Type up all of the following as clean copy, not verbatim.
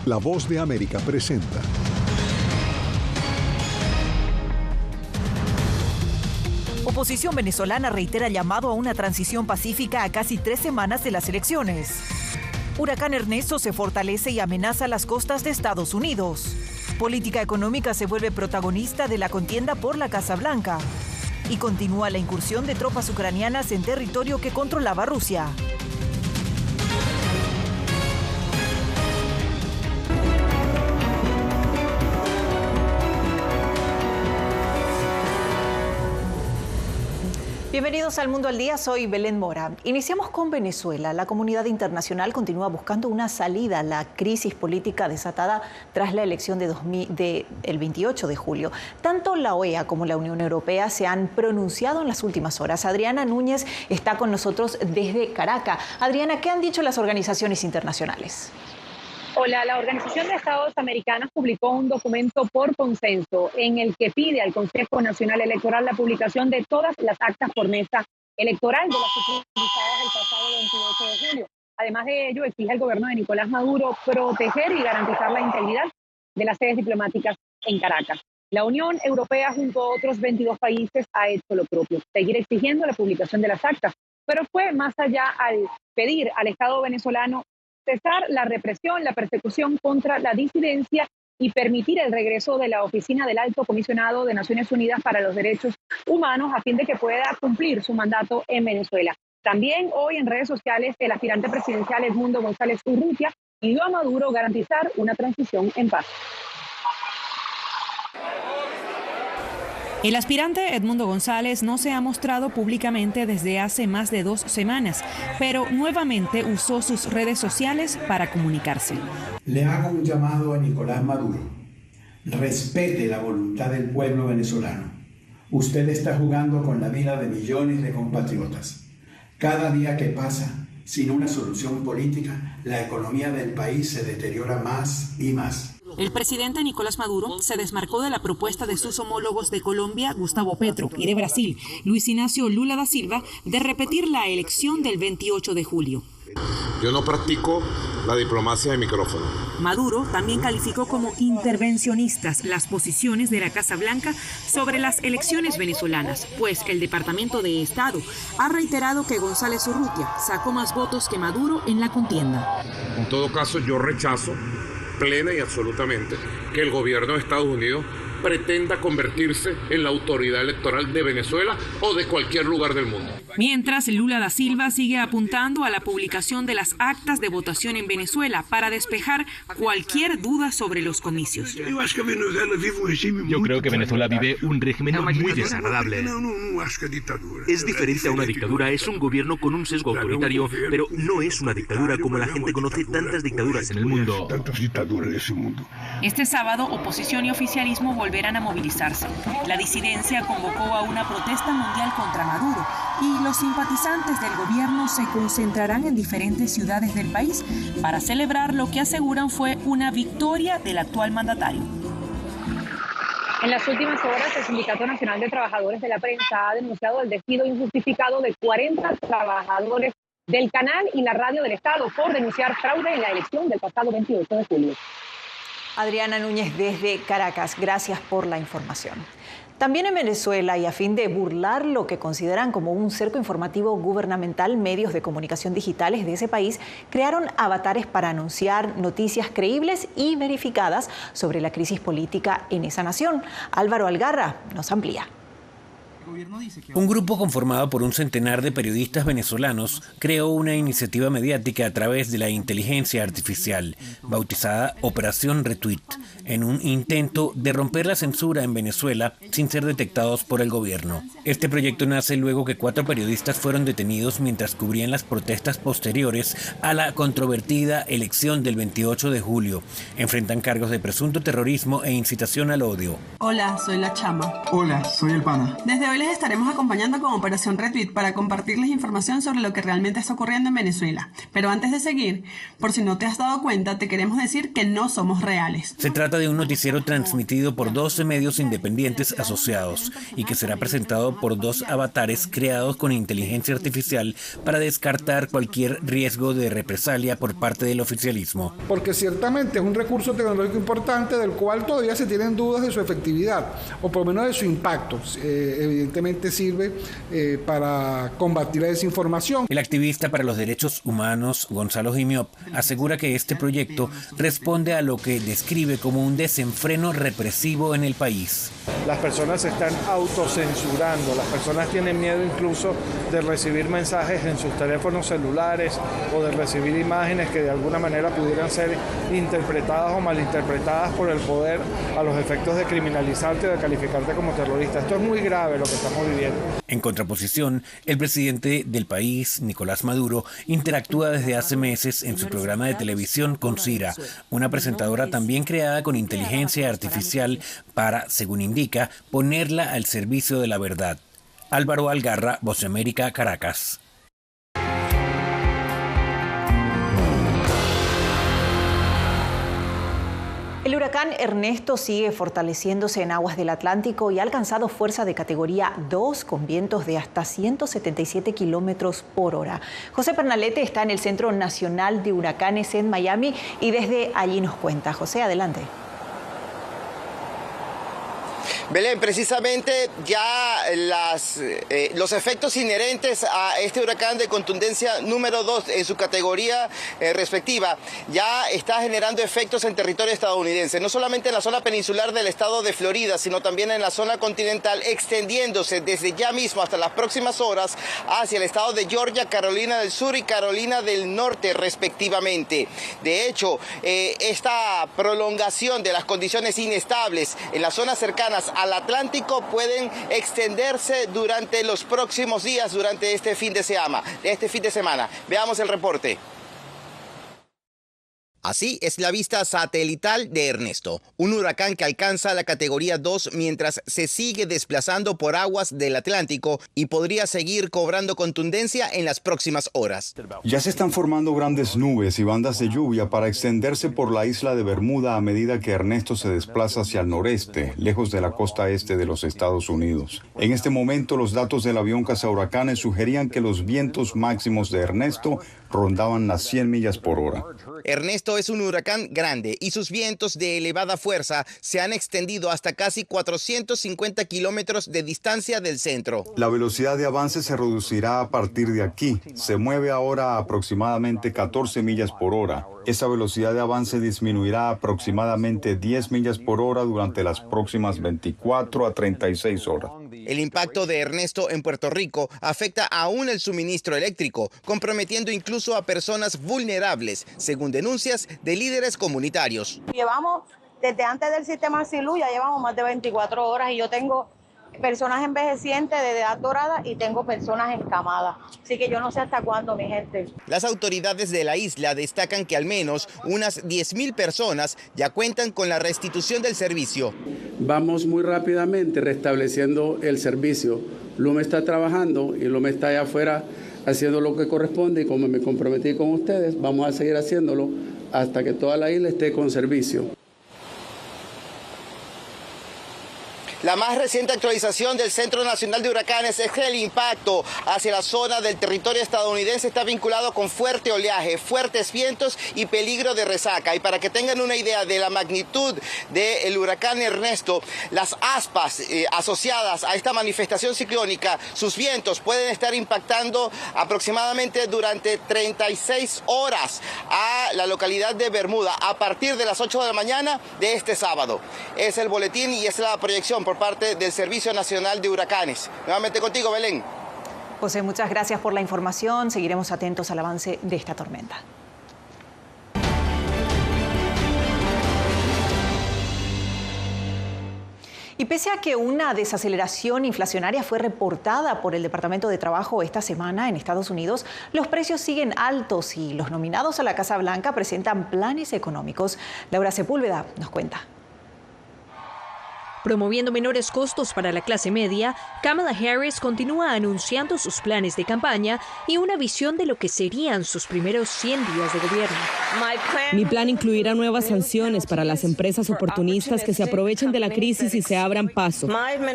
La Voz de América presenta. Oposición venezolana reitera llamado a una transición pacífica a casi 3 semanas de las elecciones. Huracán Ernesto se fortalece y amenaza las costas de Estados Unidos. Política económica se vuelve protagonista de la contienda por la Casa Blanca. Y continúa la incursión de tropas ucranianas en territorio que controlaba Rusia. Bienvenidos al Mundo al Día, soy Belén Mora. Iniciamos con Venezuela. La comunidad internacional continúa buscando una salida a la crisis política desatada tras la elección del 28 de julio. Tanto la OEA como la Unión Europea se han pronunciado en las últimas horas. Adriana Núñez está con nosotros desde Caracas. Adriana, ¿qué han dicho las organizaciones internacionales? Hola, la Organización de Estados Americanos publicó un documento por consenso en el que pide al Consejo Nacional Electoral la publicación de todas las actas por mesa electoral de las utilizadas el pasado 28 de julio. Además de ello, exige al gobierno de Nicolás Maduro proteger y garantizar la integridad de las sedes diplomáticas en Caracas. La Unión Europea, junto a otros 22 países, ha hecho lo propio, seguir exigiendo la publicación de las actas, pero fue más allá al pedir al Estado venezolano cesar la represión, la persecución contra la disidencia y permitir el regreso de la Oficina del Alto Comisionado de Naciones Unidas para los Derechos Humanos a fin de que pueda cumplir su mandato en Venezuela. También hoy en redes sociales el aspirante presidencial Edmundo González Urrutia pidió a Maduro garantizar una transición en paz. El aspirante Edmundo González no se ha mostrado públicamente desde hace más de 2 semanas, pero nuevamente usó sus redes sociales para comunicarse. Le hago un llamado a Nicolás Maduro. Respete la voluntad del pueblo venezolano. Usted está jugando con la vida de millones de compatriotas. Cada día que pasa sin una solución política, la economía del país se deteriora más y más. El presidente Nicolás Maduro se desmarcó de la propuesta de sus homólogos de Colombia, Gustavo Petro, y de Brasil, Luis Ignacio Lula da Silva, de repetir la elección del 28 de julio. Yo no practico la diplomacia de micrófono. Maduro también calificó como intervencionistas las posiciones de la Casa Blanca sobre las elecciones venezolanas, pues el Departamento de Estado ha reiterado que González Urrutia sacó más votos que Maduro en la contienda. En todo caso, yo rechazo plena y absolutamente que el gobierno de Estados Unidos pretenda convertirse en la autoridad electoral de Venezuela o de cualquier lugar del mundo. Mientras, Lula da Silva sigue apuntando a la publicación de las actas de votación en Venezuela para despejar cualquier duda sobre los comicios. Yo creo que Venezuela vive un régimen muy desagradable. Es diferente a una dictadura, es un gobierno con un sesgo autoritario, pero no es una dictadura como la gente conoce tantas dictaduras en el mundo. Este sábado, oposición y oficialismo volverán a movilizarse. La disidencia convocó a una protesta mundial contra Maduro y los simpatizantes del gobierno se concentrarán en diferentes ciudades del país para celebrar lo que aseguran fue una victoria del actual mandatario. En las últimas horas, el Sindicato Nacional de Trabajadores de la Prensa ha denunciado el despido injustificado de 40 trabajadores del canal y la radio del Estado por denunciar fraude en la elección del pasado 28 de julio. Adriana Núñez desde Caracas, gracias por la información. También en Venezuela, y a fin de burlar lo que consideran como un cerco informativo gubernamental, medios de comunicación digitales de ese país crearon avatares para anunciar noticias creíbles y verificadas sobre la crisis política en esa nación. Álvaro Algarra nos amplía. Un grupo conformado por un centenar de periodistas venezolanos creó una iniciativa mediática a través de la inteligencia artificial, bautizada Operación Retweet, en un intento de romper la censura en Venezuela sin ser detectados por el gobierno. Este proyecto nace luego que 4 periodistas fueron detenidos mientras cubrían las protestas posteriores a la controvertida elección del 28 de julio. Enfrentan cargos de presunto terrorismo e incitación al odio. Hola, soy la Chama. Hola, soy el Pana. Desde hoy les estaremos acompañando con Operación Retweet para compartirles información sobre lo que realmente está ocurriendo en Venezuela. Pero antes de seguir, por si no te has dado cuenta, te queremos decir que no somos reales. Se trata de un noticiero transmitido por 12 medios independientes asociados y que será presentado por 2 avatares creados con inteligencia artificial para descartar cualquier riesgo de represalia por parte del oficialismo. Porque ciertamente es un recurso tecnológico importante del cual todavía se tienen dudas de su efectividad o por lo menos de su impacto. Evidentemente sirve para combatir la desinformación. El activista para los derechos humanos, Gonzalo Jimiop, asegura que este proyecto responde a lo que describe como un desenfreno represivo en el país. Las personas se están autocensurando, las personas tienen miedo incluso de recibir mensajes en sus teléfonos celulares o de recibir imágenes que de alguna manera pudieran ser interpretadas o malinterpretadas por el poder a los efectos de criminalizarte o de calificarte como terrorista. Esto es muy grave lo que estamos viviendo. En contraposición, el presidente del país, Nicolás Maduro, interactúa desde hace meses en su programa de televisión con Cira, una presentadora también creada con inteligencia artificial para, según indica, ponerla al servicio de la verdad. Álvaro Algarra, Voz de América, Caracas. El huracán Ernesto sigue fortaleciéndose en aguas del Atlántico y ha alcanzado fuerza de categoría 2 con vientos de hasta 177 kilómetros por hora. José Pernalete está en el Centro Nacional de Huracanes en Miami y desde allí nos cuenta. José, adelante. Belén, precisamente ya los efectos inherentes a este huracán de contundencia número 2 en su categoría respectiva ya está generando efectos en territorio estadounidense, no solamente en la zona peninsular del estado de Florida, sino también en la zona continental, extendiéndose desde ya mismo hasta las próximas horas hacia el estado de Georgia, Carolina del Sur y Carolina del Norte respectivamente. De hecho, esta prolongación de las condiciones inestables en las zonas cercanas al Atlántico pueden extenderse durante los próximos días, durante este fin de semana. Veamos el reporte. Así es la vista satelital de Ernesto, un huracán que alcanza la categoría 2 mientras se sigue desplazando por aguas del Atlántico y podría seguir cobrando contundencia en las próximas horas. Ya se están formando grandes nubes y bandas de lluvia para extenderse por la isla de Bermuda a medida que Ernesto se desplaza hacia el noreste, lejos de la costa este de los Estados Unidos. En este momento, los datos del avión cazahuracanes sugerían que los vientos máximos de Ernesto rondaban las 100 millas por hora. Ernesto es un huracán grande y sus vientos de elevada fuerza se han extendido hasta casi 450 kilómetros de distancia del centro. La velocidad de avance se reducirá a partir de aquí. Se mueve ahora a aproximadamente 14 millas por hora. Esa velocidad de avance disminuirá a aproximadamente 10 millas por hora durante las próximas 24 a 36 horas. El impacto de Ernesto en Puerto Rico afecta aún el suministro eléctrico, comprometiendo incluso a personas vulnerables, según denuncias de líderes comunitarios. Llevamos, desde antes del sistema Silú, ya llevamos más de 24 horas y yo tengo personas envejecientes de edad dorada y tengo personas encamadas. Así que yo no sé hasta cuándo, mi gente. Las autoridades de la isla destacan que al menos unas 10,000 personas ya cuentan con la restitución del servicio. Vamos muy rápidamente restableciendo el servicio. LUME está trabajando y LUME está allá afuera haciendo lo que corresponde y como me comprometí con ustedes, vamos a seguir haciéndolo hasta que toda la isla esté con servicio. La más reciente actualización del Centro Nacional de Huracanes es que el impacto hacia la zona del territorio estadounidense está vinculado con fuerte oleaje, fuertes vientos y peligro de resaca. Y para que tengan una idea de la magnitud del huracán Ernesto, las aspas asociadas a esta manifestación ciclónica, sus vientos pueden estar impactando aproximadamente durante 36 horas a la localidad de Bermuda a partir de las 8 de la mañana de este sábado. Es el boletín y es la proyección por parte del Servicio Nacional de Huracanes. Nuevamente contigo, Belén. José, muchas gracias por la información. Seguiremos atentos al avance de esta tormenta. Y pese a que una desaceleración inflacionaria fue reportada por el Departamento de Trabajo esta semana en Estados Unidos, los precios siguen altos y los nominados a la Casa Blanca presentan planes económicos. Laura Sepúlveda nos cuenta. Promoviendo menores costos para la clase media, Kamala Harris continúa anunciando sus planes de campaña y una visión de lo que serían sus primeros 100 días de gobierno. Mi plan incluirá nuevas sanciones para las empresas oportunistas que se aprovechen de la crisis y se abran paso.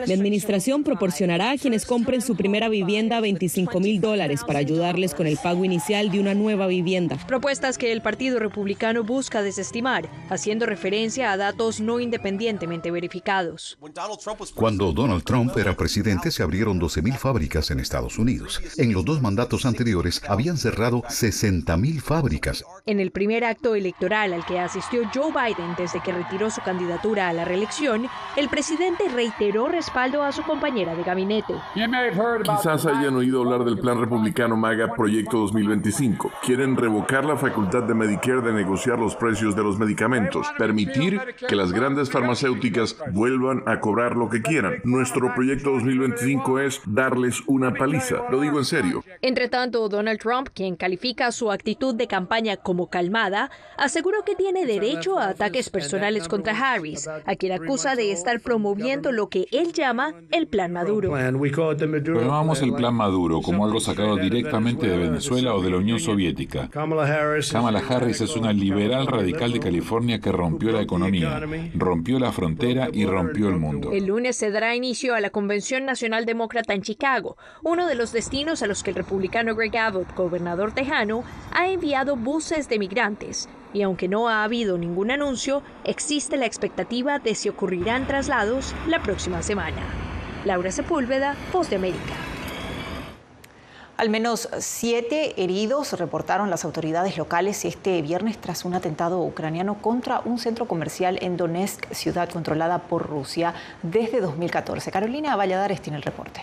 Mi administración proporcionará a quienes compren su primera vivienda $25,000 para ayudarles con el pago inicial de una nueva vivienda. Propuestas que el Partido Republicano busca desestimar, haciendo referencia a datos no independientemente verificados. Cuando Donald Trump era presidente, se abrieron 12,000 fábricas en Estados Unidos. En los 2 mandatos anteriores habían cerrado 60,000 fábricas. En el primer acto electoral al que asistió Joe Biden desde que retiró su candidatura a la reelección, el presidente reiteró respaldo a su compañera de gabinete. Quizás hayan oído hablar del plan republicano MAGA Proyecto 2025. Quieren revocar la facultad de Medicare de negociar los precios de los medicamentos, permitir que las grandes farmacéuticas vuelvan a cobrar lo que quieran. Nuestro proyecto 2025 es darles una paliza. Lo digo en serio. Entre tanto, Donald Trump, quien califica su actitud de campaña como calmada, aseguró que tiene derecho a ataques personales contra Harris, a quien acusa de estar promoviendo lo que él llama el Plan Maduro. Llamamos el Plan Maduro como algo sacado directamente de Venezuela o de la Unión Soviética. Kamala Harris es una liberal radical de California que rompió la economía, rompió la frontera y rompió el mundo. El lunes se dará inicio a la Convención Nacional Demócrata en Chicago, uno de los destinos a los que el republicano Greg Abbott, gobernador tejano, ha enviado buses de migrantes. Y aunque no ha habido ningún anuncio, existe la expectativa de si ocurrirán traslados la próxima semana. Laura Sepúlveda, Voz de América. Al menos 7 heridos reportaron las autoridades locales este viernes tras un atentado ucraniano contra un centro comercial en Donetsk, ciudad controlada por Rusia desde 2014. Carolina Valladares tiene el reporte.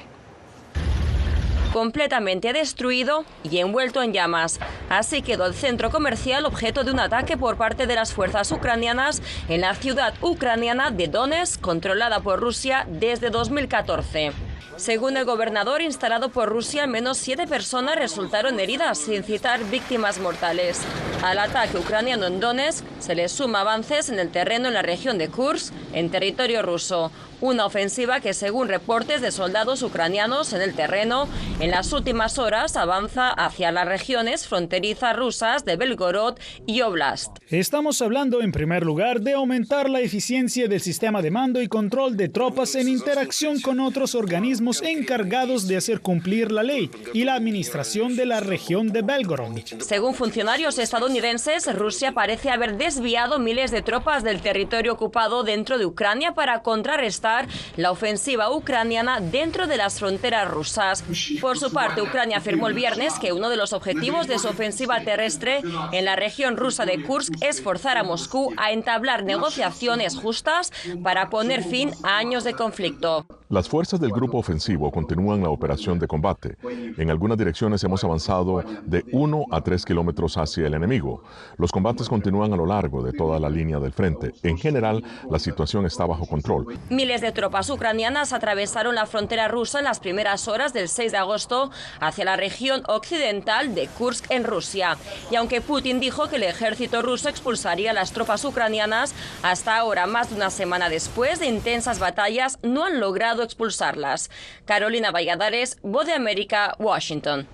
Completamente destruido y envuelto en llamas. Así quedó el centro comercial objeto de un ataque por parte de las fuerzas ucranianas en la ciudad ucraniana de Donetsk, controlada por Rusia desde 2014. Según el gobernador instalado por Rusia, al menos 7 personas resultaron heridas, sin citar víctimas mortales. Al ataque ucraniano en Donetsk se le suma avances en el terreno en la región de Kursk, en territorio ruso. Una ofensiva que, según reportes de soldados ucranianos en el terreno, en las últimas horas avanza hacia las regiones fronterizas rusas de Belgorod y Oblast. Estamos hablando, en primer lugar, de aumentar la eficiencia del sistema de mando y control de tropas en interacción con otros organismos encargados de hacer cumplir la ley y la administración de la región de Belgorod. Según funcionarios estadounidenses, Rusia parece haber desviado miles de tropas del territorio ocupado dentro de Ucrania para contrarrestar la ofensiva ucraniana dentro de las fronteras rusas. Por su parte, Ucrania afirmó el viernes que uno de los objetivos de su ofensiva terrestre en la región rusa de Kursk es forzar a Moscú a entablar negociaciones justas para poner fin a años de conflicto. Las fuerzas del grupo ofensivo continúan la operación de combate. En algunas direcciones hemos avanzado de 1 a 3 kilómetros hacia el enemigo. Los combates continúan a lo largo de toda la línea del frente. En general, la situación está bajo control. Miles de tropas ucranianas atravesaron la frontera rusa en las primeras horas del 6 de agosto hacia la región occidental de Kursk en Rusia. Y aunque Putin dijo que el ejército ruso expulsaría a las tropas ucranianas, hasta ahora, más de una semana después de intensas batallas, no han logrado expulsarlas. Carolina Valladares, Voz de América, Washington.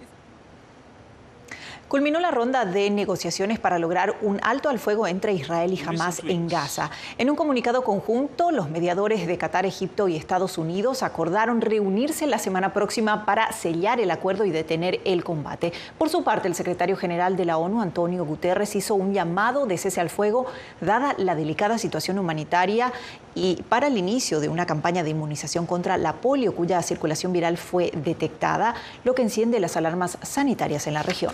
Culminó la ronda de negociaciones para lograr un alto al fuego entre Israel y Hamás en Gaza. En un comunicado conjunto, los mediadores de Qatar, Egipto y Estados Unidos acordaron reunirse la semana próxima para sellar el acuerdo y detener el combate. Por su parte, el secretario general de la ONU, Antonio Guterres, hizo un llamado de cese al fuego, dada la delicada situación humanitaria y para el inicio de una campaña de inmunización contra la polio, cuya circulación viral fue detectada, lo que enciende las alarmas sanitarias en la región.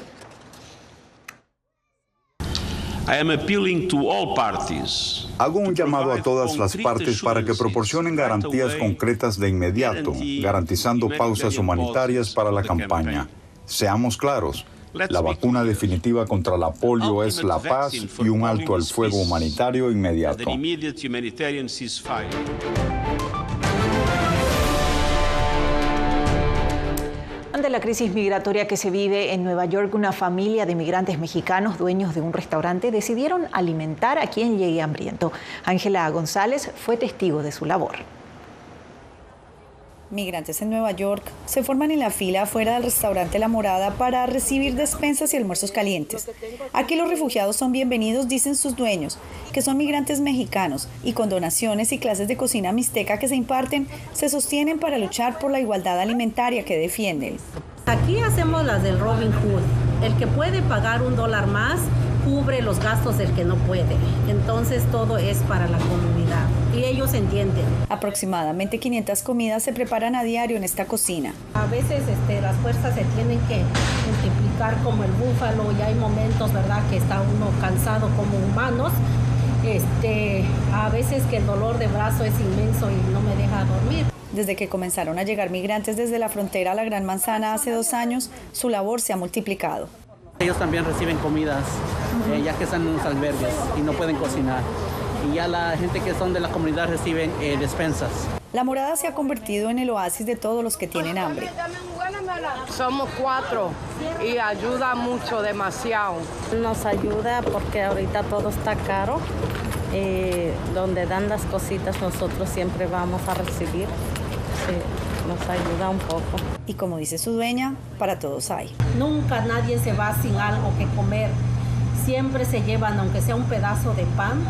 Hago un llamado a todas las partes para que proporcionen garantías concretas de inmediato, garantizando pausas humanitarias para la campaña. Seamos claros, la vacuna definitiva contra la polio es la paz y un alto al fuego humanitario inmediato. Ante la crisis migratoria que se vive en Nueva York, una familia de migrantes mexicanos, dueños de un restaurante, decidieron alimentar a quien llegue hambriento. Ángela González fue testigo de su labor. Migrantes en Nueva York se forman en la fila afuera del restaurante La Morada para recibir despensas y almuerzos calientes. Aquí los refugiados son bienvenidos, dicen sus dueños, que son migrantes mexicanos, y con donaciones y clases de cocina mixteca que se imparten, se sostienen para luchar por la igualdad alimentaria que defienden. Aquí hacemos las del Robin Hood. El que puede pagar $1 más cubre los gastos del que no puede. Entonces todo es para la comunidad y ellos entienden. Aproximadamente 500 comidas se preparan a diario en esta cocina. A veces las fuerzas se tienen que multiplicar como el búfalo y hay momentos, ¿verdad?, que está uno cansado como humanos. A veces que el dolor de brazo es inmenso y no me deja dormir. Desde que comenzaron a llegar migrantes desde la frontera a la Gran Manzana hace 2 años, su labor se ha multiplicado. Ellos también reciben comidas, ya que están en los albergues y no pueden cocinar. Y ya la gente que son de la comunidad reciben despensas. La Morada se ha convertido en el oasis de todos los que tienen hambre. Somos 4 y ayuda mucho, demasiado. Nos ayuda porque ahorita todo está caro. Donde dan las cositas nosotros siempre vamos a recibir. Nos ayuda un poco. Y como dice su dueña, para todos hay. Nunca nadie se va sin algo que comer. Siempre se llevan, aunque sea un pedazo de pan,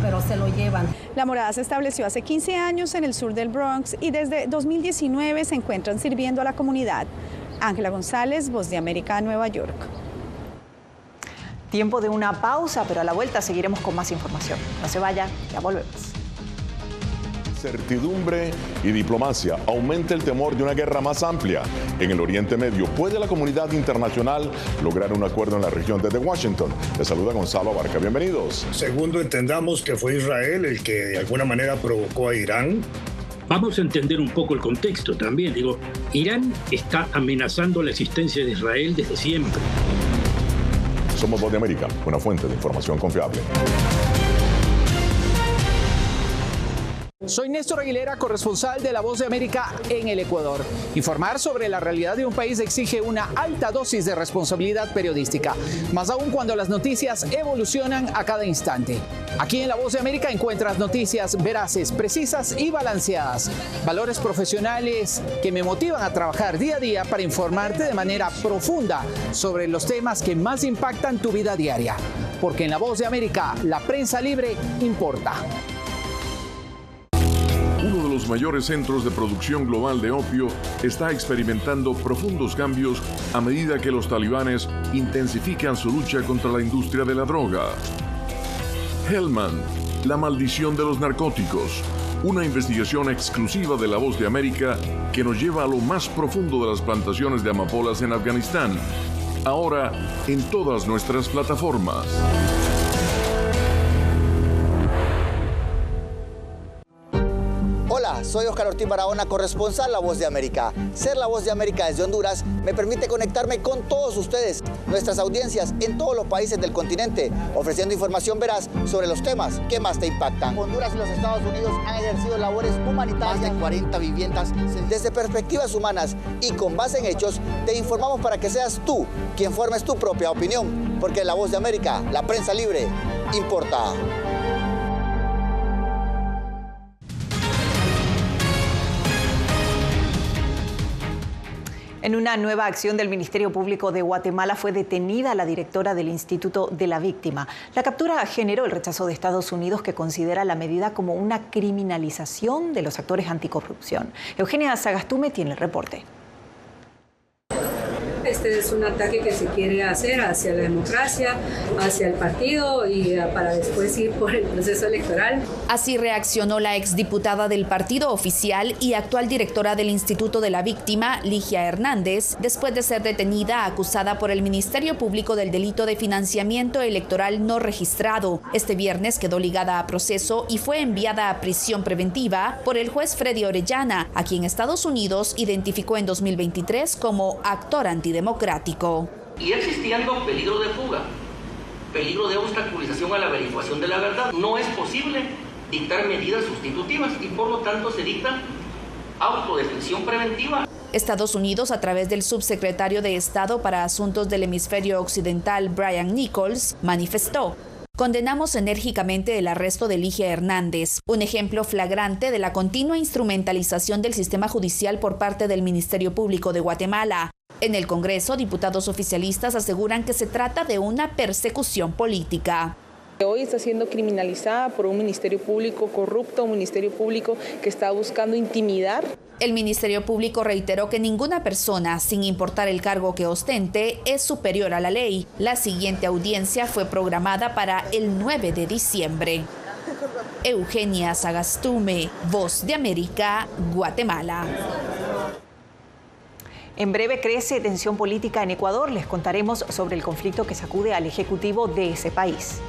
pero se lo llevan. La Morada se estableció hace 15 años en el sur del Bronx y desde 2019 se encuentran sirviendo a la comunidad. Ángela González, Voz de América, Nueva York. Tiempo de una pausa, pero a la vuelta seguiremos con más información. No se vaya, ya volvemos. Certidumbre y diplomacia. Aumenta el temor de una guerra más amplia. En el Oriente Medio, ¿puede la comunidad internacional lograr un acuerdo en la región? Desde Washington, les saluda Gonzalo Abarca. Bienvenidos. Segundo, entendamos que fue Israel el que de alguna manera provocó a Irán. Vamos a entender un poco el contexto también. Irán está amenazando la existencia de Israel desde siempre. Somos Voz de América, una fuente de información confiable. Soy Néstor Aguilera, corresponsal de La Voz de América en el Ecuador. Informar sobre la realidad de un país exige una alta dosis de responsabilidad periodística, más aún cuando las noticias evolucionan a cada instante. Aquí en La Voz de América encuentras noticias veraces, precisas y balanceadas. Valores profesionales que me motivan a trabajar día a día para informarte de manera profunda sobre los temas que más impactan tu vida diaria. Porque en La Voz de América, la prensa libre importa. Uno de los mayores centros de producción global de opio está experimentando profundos cambios a medida que los talibanes intensifican su lucha contra la industria de la droga. Helmand, la maldición de los narcóticos, una investigación exclusiva de La Voz de América que nos lleva a lo más profundo de las plantaciones de amapolas en Afganistán, ahora en todas nuestras plataformas. Hola, soy Oscar Ortiz Barahona, corresponsal La Voz de América. Ser La Voz de América desde Honduras me permite conectarme con todos ustedes, nuestras audiencias en todos los países del continente, ofreciendo información veraz sobre los temas que más te impactan. Honduras y los Estados Unidos han ejercido labores humanitarias. Más de 40 viviendas. Desde perspectivas humanas y con base en hechos, te informamos para que seas tú quien formes tu propia opinión. Porque La Voz de América, la prensa libre, importa. En una nueva acción del Ministerio Público de Guatemala fue detenida la directora del Instituto de la Víctima. La captura generó el rechazo de Estados Unidos, que considera la medida como una criminalización de los actores anticorrupción. Eugenia Sagastume tiene el reporte. Este es un ataque que se quiere hacer hacia la democracia, hacia el partido y para después ir por el proceso electoral. Así reaccionó la exdiputada del partido oficial y actual directora del Instituto de la Víctima, Ligia Hernández, después de ser detenida acusada por el Ministerio Público del delito de financiamiento electoral no registrado. Este viernes quedó ligada a proceso y fue enviada a prisión preventiva por el juez Freddy Orellana, a quien Estados Unidos identificó en 2023 como actor antidemocrático. Y existiendo peligro de fuga, peligro de obstaculización a la averiguación de la verdad, no es posible dictar medidas sustitutivas y por lo tanto se dicta autodefensión preventiva. Estados Unidos, a través del subsecretario de Estado para Asuntos del Hemisferio Occidental, Brian Nichols, manifestó: Condenamos enérgicamente el arresto de Ligia Hernández, un ejemplo flagrante de la continua instrumentalización del sistema judicial por parte del Ministerio Público de Guatemala. En el Congreso, diputados oficialistas aseguran que se trata de una persecución política. Hoy está siendo criminalizada por un ministerio público corrupto, un ministerio público que está buscando intimidar. El Ministerio Público reiteró que ninguna persona, sin importar el cargo que ostente, es superior a la ley. La siguiente audiencia fue programada para el 9 de diciembre. Eugenia Sagastume, Voz de América, Guatemala. En breve crece tensión política en Ecuador. Les contaremos sobre el conflicto que sacude al ejecutivo de ese país.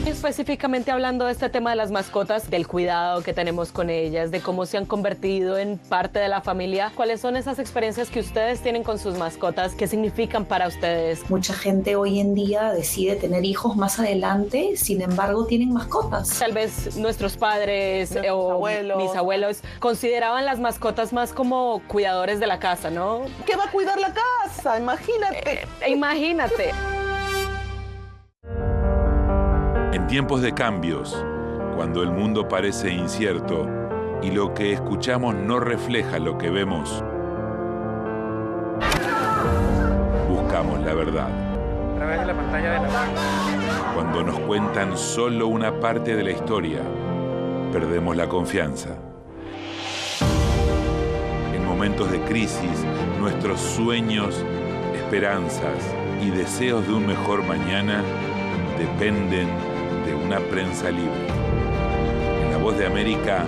Específicamente hablando de este tema de las mascotas, del cuidado que tenemos con ellas, de cómo se han convertido en parte de la familia. ¿Cuáles son esas experiencias que ustedes tienen con sus mascotas? ¿Qué significan para ustedes? Mucha gente hoy en día decide tener hijos más adelante, sin embargo tienen mascotas. Tal vez nuestros padres o mis abuelos consideraban las mascotas más como cuidadores de la casa, ¿no? ¿Qué va a cuidar la casa? Imagínate. Imagínate. En tiempos de cambios, cuando el mundo parece incierto y lo que escuchamos no refleja lo que vemos, buscamos la verdad. A través de la pantalla de la... Cuando nos cuentan solo una parte de la historia, perdemos la confianza. En momentos de crisis, nuestros sueños, esperanzas y deseos de un mejor mañana dependen de una prensa libre. En La Voz de América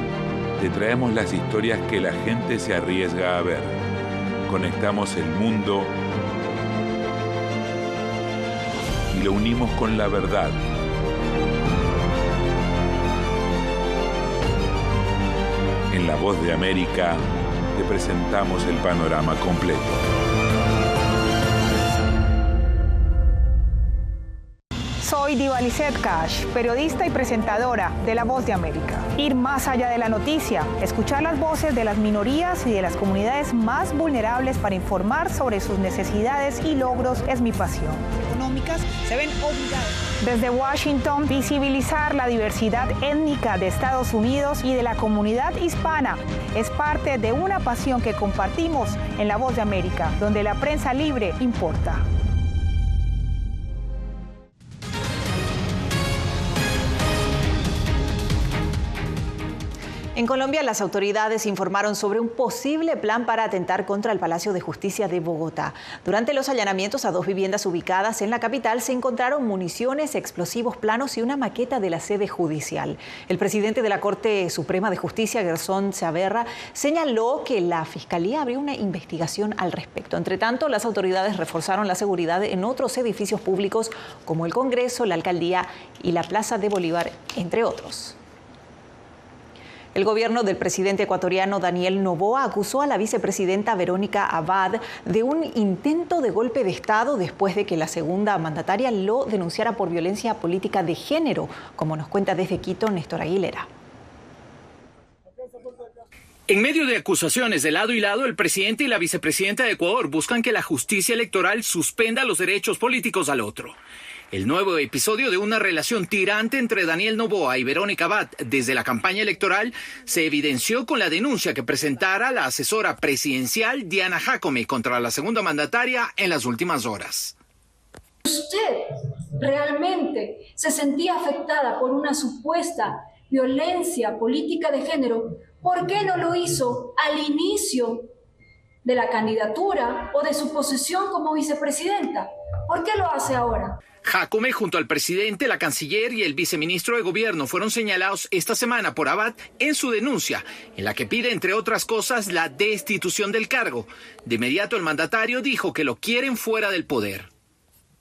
te traemos las historias que la gente se arriesga a ver. Conectamos el mundo y lo unimos con la verdad. En La Voz de América te presentamos el panorama completo. Soy Diva Lizette Cash, periodista y presentadora de La Voz de América. Ir más allá de la noticia, escuchar las voces de las minorías y de las comunidades más vulnerables para informar sobre sus necesidades y logros es mi pasión. Económicas se ven obligadas. Desde Washington, visibilizar la diversidad étnica de Estados Unidos y de la comunidad hispana es parte de una pasión que compartimos en La Voz de América, donde la prensa libre importa. En Colombia, las autoridades informaron sobre un posible plan para atentar contra el Palacio de Justicia de Bogotá. Durante los allanamientos a 2 viviendas ubicadas en la capital se encontraron municiones, explosivos planos y una maqueta de la sede judicial. El presidente de la Corte Suprema de Justicia, Gerson Saavedra, señaló que la Fiscalía abrió una investigación al respecto. Entre tanto, las autoridades reforzaron la seguridad en otros edificios públicos como el Congreso, la Alcaldía y la Plaza de Bolívar, entre otros. El gobierno del presidente ecuatoriano Daniel Noboa acusó a la vicepresidenta Verónica Abad de un intento de golpe de Estado después de que la segunda mandataria lo denunciara por violencia política de género, como nos cuenta desde Quito Néstor Aguilera. En medio de acusaciones de lado y lado, el presidente y la vicepresidenta de Ecuador buscan que la justicia electoral suspenda los derechos políticos al otro. El nuevo episodio de una relación tirante entre Daniel Noboa y Verónica Abad desde la campaña electoral se evidenció con la denuncia que presentara la asesora presidencial Diana Jácome contra la segunda mandataria en las últimas horas. ¿Usted realmente se sentía afectada por una supuesta violencia política de género? ¿Por qué no lo hizo al inicio de la candidatura o de su posesión como vicepresidenta? ¿Por qué lo hace ahora? Jácome, junto al presidente, la canciller y el viceministro de Gobierno, fueron señalados esta semana por Abad en su denuncia, en la que pide, entre otras cosas, la destitución del cargo. De inmediato, el mandatario dijo que lo quieren fuera del poder.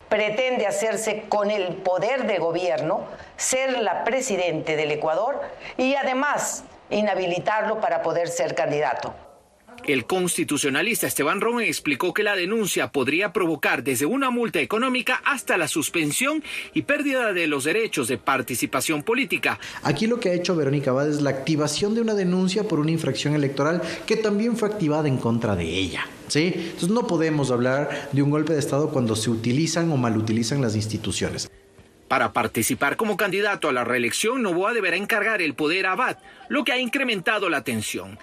Pretende hacerse con el poder de gobierno, ser la presidente del Ecuador y además inhabilitarlo para poder ser candidato. El constitucionalista Esteban Ron explicó que la denuncia podría provocar desde una multa económica hasta la suspensión y pérdida de los derechos de participación política. Aquí lo que ha hecho Verónica Abad es la activación de una denuncia por una infracción electoral que también fue activada en contra de ella. ¿Sí? Entonces no podemos hablar de un golpe de Estado cuando se utilizan o malutilizan las instituciones. Para participar como candidato a la reelección, Noboa deberá encargar el poder a Abad, lo que ha incrementado la tensión.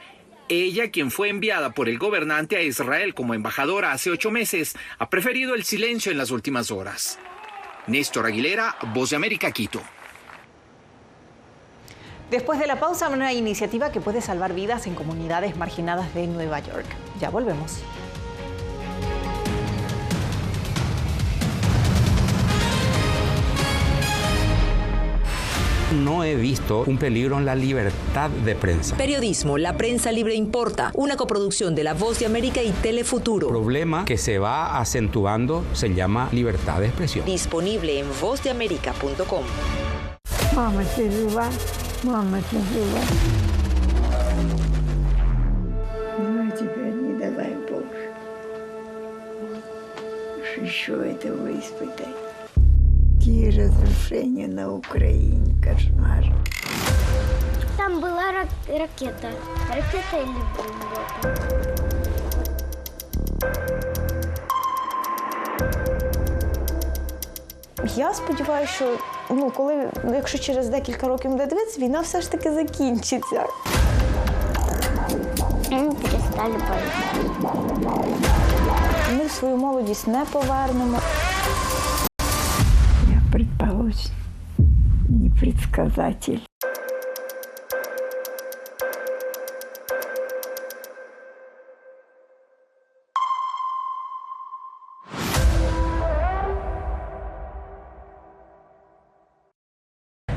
Ella, quien fue enviada por el gobernante a Israel como embajadora hace 8 meses, ha preferido el silencio en las últimas horas. Néstor Aguilera, Voz de América, Quito. Después de la pausa, una iniciativa que puede salvar vidas en comunidades marginadas de Nueva York. Ya volvemos. No he visto un peligro en la libertad de prensa. Periodismo, la prensa libre importa. Una coproducción de La Voz de América y Telefuturo. El problema que se va acentuando se llama libertad de expresión. Disponible en vozdeamerica.com. Mama, te lleva. Мама, ты жива. Ну, теперь не давай Боже. Уж еще этого испытай. Какие разрушения на Украине, кошмар. Там была ракета. Ракета или бомба? Я сподіваюся, що якщо через декілька років буде дивитися, війна все ж таки закінчиться. Ми перестали боротися. Ми свою молодість не повернемо. Я предположим, не предсказатель.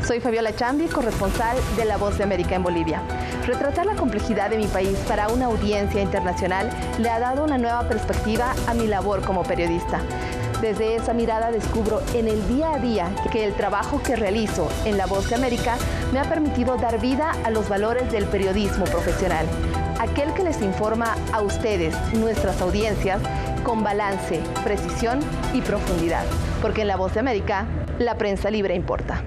Soy Fabiola Chambi, corresponsal de La Voz de América en Bolivia. Retratar la complejidad de mi país para una audiencia internacional le ha dado una nueva perspectiva a mi labor como periodista. Desde esa mirada descubro en el día a día que el trabajo que realizo en La Voz de América me ha permitido dar vida a los valores del periodismo profesional. Aquel que les informa a ustedes, nuestras audiencias, con balance, precisión y profundidad. Porque en La Voz de América, la prensa libre importa.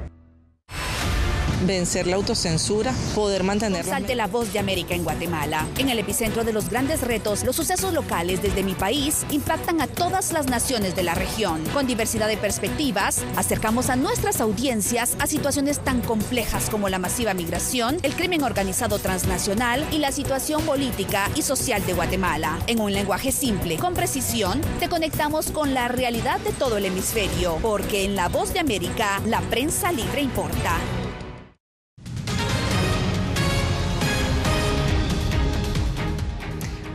Vencer la autocensura, poder mantener... Salte La Voz de América en Guatemala. En el epicentro de los grandes retos, los sucesos locales desde mi país impactan a todas las naciones de la región. Con diversidad de perspectivas, acercamos a nuestras audiencias a situaciones tan complejas como la masiva migración, el crimen organizado transnacional y la situación política y social de Guatemala. En un lenguaje simple, con precisión, te conectamos con la realidad de todo el hemisferio, porque en La Voz de América, la prensa libre importa.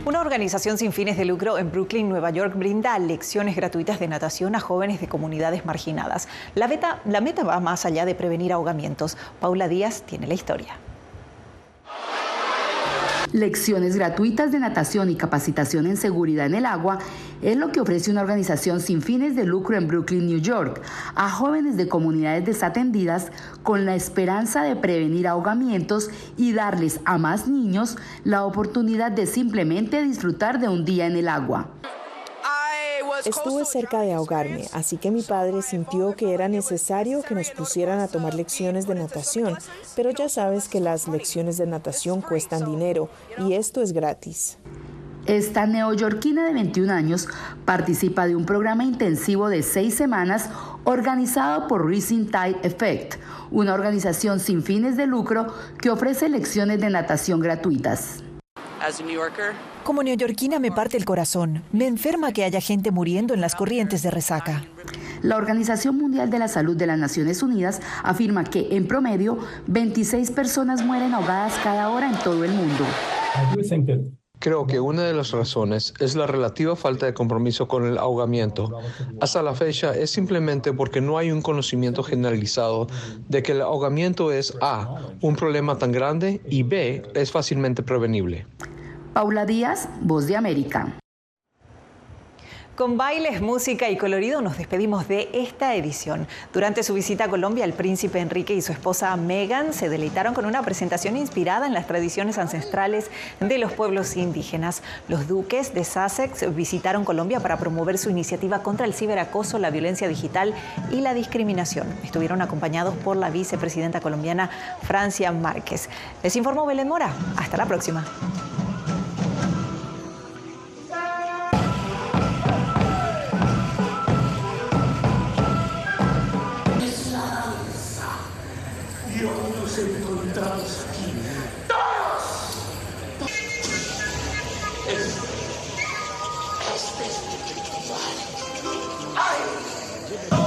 Una organización sin fines de lucro en Brooklyn, Nueva York, brinda lecciones gratuitas de natación a jóvenes de comunidades marginadas. La meta va más allá de prevenir ahogamientos. Paula Díaz tiene la historia. Lecciones gratuitas de natación y capacitación en seguridad en el agua es lo que ofrece una organización sin fines de lucro en Brooklyn, New York, a jóvenes de comunidades desatendidas con la esperanza de prevenir ahogamientos y darles a más niños la oportunidad de simplemente disfrutar de un día en el agua. Estuve cerca de ahogarme, así que mi padre sintió que era necesario que nos pusieran a tomar lecciones de natación, pero ya sabes que las lecciones de natación cuestan dinero y esto es gratis. Esta neoyorquina de 21 años participa de un programa intensivo de 6 semanas organizado por Rising Tide Effect, una organización sin fines de lucro que ofrece lecciones de natación gratuitas. Como neoyorquina me parte el corazón. Me enferma que haya gente muriendo en las corrientes de resaca. La Organización Mundial de la Salud de las Naciones Unidas afirma que, en promedio, 26 personas mueren ahogadas cada hora en todo el mundo. Creo que una de las razones es la relativa falta de compromiso con el ahogamiento. Hasta la fecha es simplemente porque no hay un conocimiento generalizado de que el ahogamiento es A, un problema tan grande, y B, es fácilmente prevenible. Paula Díaz, Voz de América. Con bailes, música y colorido nos despedimos de esta edición. Durante su visita a Colombia, el príncipe Enrique y su esposa Meghan se deleitaron con una presentación inspirada en las tradiciones ancestrales de los pueblos indígenas. Los duques de Sussex visitaron Colombia para promover su iniciativa contra el ciberacoso, la violencia digital y la discriminación. Estuvieron acompañados por la vicepresidenta colombiana Francia Márquez. Les informó Belén Mora. Hasta la próxima. Encontrados aquí todos. Este es mi ritual. ¡Ay!